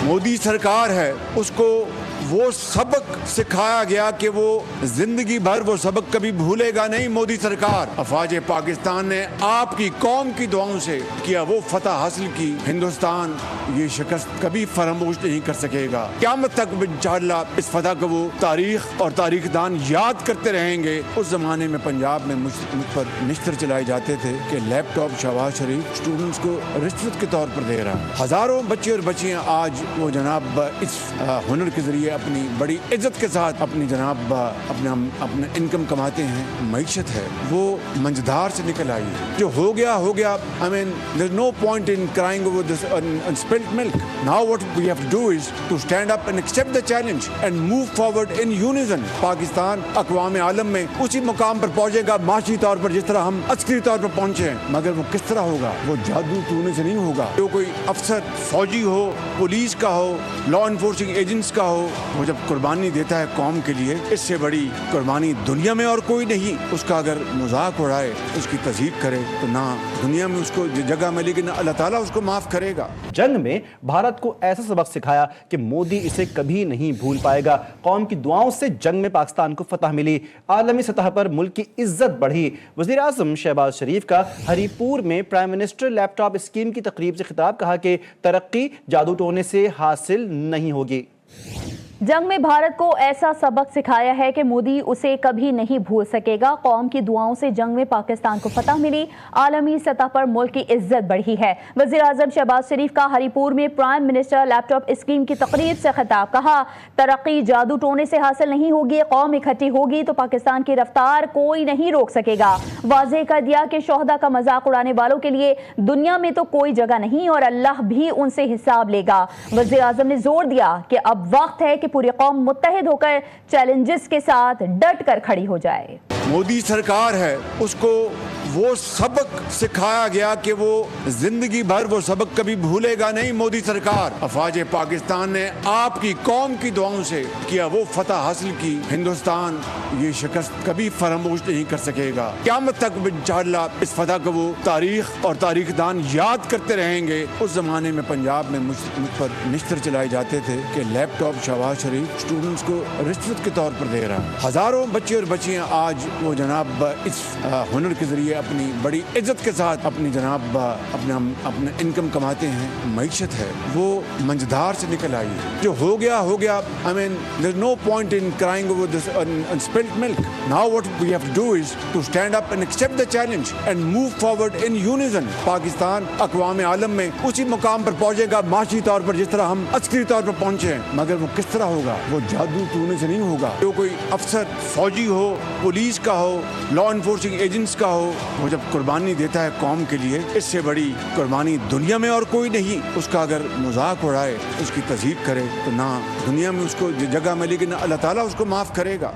मोदी सरकार है उसको वो सबक सिखाया गया कि वो जिंदगी भर वो सबक कभी भूलेगा नहीं। मोदी सरकार, अफवाज पाकिस्तान ने आपकी कौम की दुआओं से किया वो फतह हासिल की। हिंदुस्तान ये शिकस्त कभी फरामोश नहीं कर सकेगा। क़यामत तक इंशाअल्लाह इस फतह को वो तारीख और तारीखदान याद करते रहेंगे। उस जमाने में पंजाब में मुझ पर निश्तर चलाए जाते थे कि लैपटॉप शहबाज शरीफ स्टूडेंट्स को रिश्वत के तौर पर दे रहा है। हजारों बच्चे और बच्चियां आज वो जनाब इस हुनर के जरिए अपनी बड़ी इज्जत के साथ अपनी जनाब अपने इनकम कमाते हैं। मईशत है वो मंझधार से निकल आई है। जो हो गया I mean there is no point in crying over this spilt milk. Now what we have to do is to stand up and accept the challenge and move forward in unison. Pakistan अक़वाम आलम में उसी मुकाम पर पहुंचेगा माशी तौर पर जिस तरह हम अस्करी तौर पर पहुंचे हैं। मगर वो किस तरह होगा? वो जादू टूने से नहीं होगा। जो कोई अफसर फौजी हो, पुलिस का हो, लॉ इन्फोर्सिंग एजेंट्स का हो, वो जब कुर्बानी देता है कौम के लिए, इससे बड़ी कुर्बानी दुनिया में और कोई नहीं। उसका अगर मजाक उड़ाए, उसकी तज़हीक करे तो ना दुनिया में उसको जगह मिलेगी ना अल्लाह ताला उसको माफ करेगा। जंग में भारत को ऐसा सबक सिखाया कि मोदी इसे कभी नहीं भूल पाएगा। कौम की दुआओं से जंग में पाकिस्तान को फतह मिली, आलमी सतह पर मुल्क की इज्जत बढ़ी। वज़ीर आज़म शहबाज शरीफ का हरीपुर में प्राइम मिनिस्टर लैपटॉप स्कीम की तकरीब से खिताब, कहा कि तरक्की जादू टोने से हासिल नहीं होगी। जंग में भारत को ऐसा सबक सिखाया है कि मोदी उसे कभी नहीं भूल सकेगा। कौम की दुआओं से जंग में पाकिस्तान को फतह मिली, आलमी सतह पर मुल्क की इज्जत बढ़ी है। वज़ीर आज़म शहबाज शरीफ का हरीपुर में प्राइम मिनिस्टर लैपटॉप स्कीम की तकरीब से खिताब, कहा तरक्की जादू टोने से हासिल नहीं होगी। कौम इकट्ठी होगी तो पाकिस्तान की रफ्तार कोई नहीं रोक सकेगा। वाज़ेह कर दिया कि शोहदा का मजाक उड़ाने वालों के लिए दुनिया में तो कोई जगह नहीं और अल्लाह भी उनसे हिसाब लेगा। वज़ीर आज़म ने जोर दिया कि अब वक्त है कि पूरी कौम मुत्तहिद होकर चैलेंजेस के साथ डट कर खड़ी हो जाए। मोदी सरकार है उसको वो सबक सिखाया गया कि वो जिंदगी भर वो सबक कभी भूलेगा नहीं। मोदी सरकार, अफवाज पाकिस्तान ने आपकी कौम की दुआओं से किया वो फतह हासिल की। हिंदुस्तान ये शिकस्त कभी फरामोश नहीं कर सकेगा। क़यामत तक इंशाअल्लाह इस फतह को वो तारीख और तारीखदान याद करते रहेंगे। उस जमाने में पंजाब में मुझ पर निश्तर चलाए जाते थे कि लैपटॉप शहबाज शरीफ स्टूडेंट्स को रिश्वत के तौर पर दे रहा है। हजारों बच्चे और बच्चियां आज वो जनाब इस हुनर के जरिए अपनी बड़ी इज्जत के साथ अपनी जनाब अपने इनकम कमाते हैं। मईशत है वो मंझधार से निकल आई है। जो हो गया I mean there is no point in crying over this spilt milk. Now what we have to do is to stand up and accept the challenge and move forward in unison. Pakistan अक़वाम आलम में उसी मुकाम पर पहुंचेगा माशी तौर पर जिस तरह हम अस्करी तौर पर पहुंचे हैं। मगर वो किस तरह होगा? वो जादू टूने से नहीं होगा। जो कोई अफसर फौजी हो, पुलिस का हो, लॉ इन्फोर्सिंग एजेंट्स का हो, वो जब कुर्बानी देता है कौम के लिए, इससे बड़ी कुर्बानी दुनिया में और कोई नहीं। उसका अगर मजाक उड़ाए, उसकी तज़हीक करे तो ना दुनिया में उसको जगह मिलेगी ना अल्लाह ताला उसको माफ करेगा।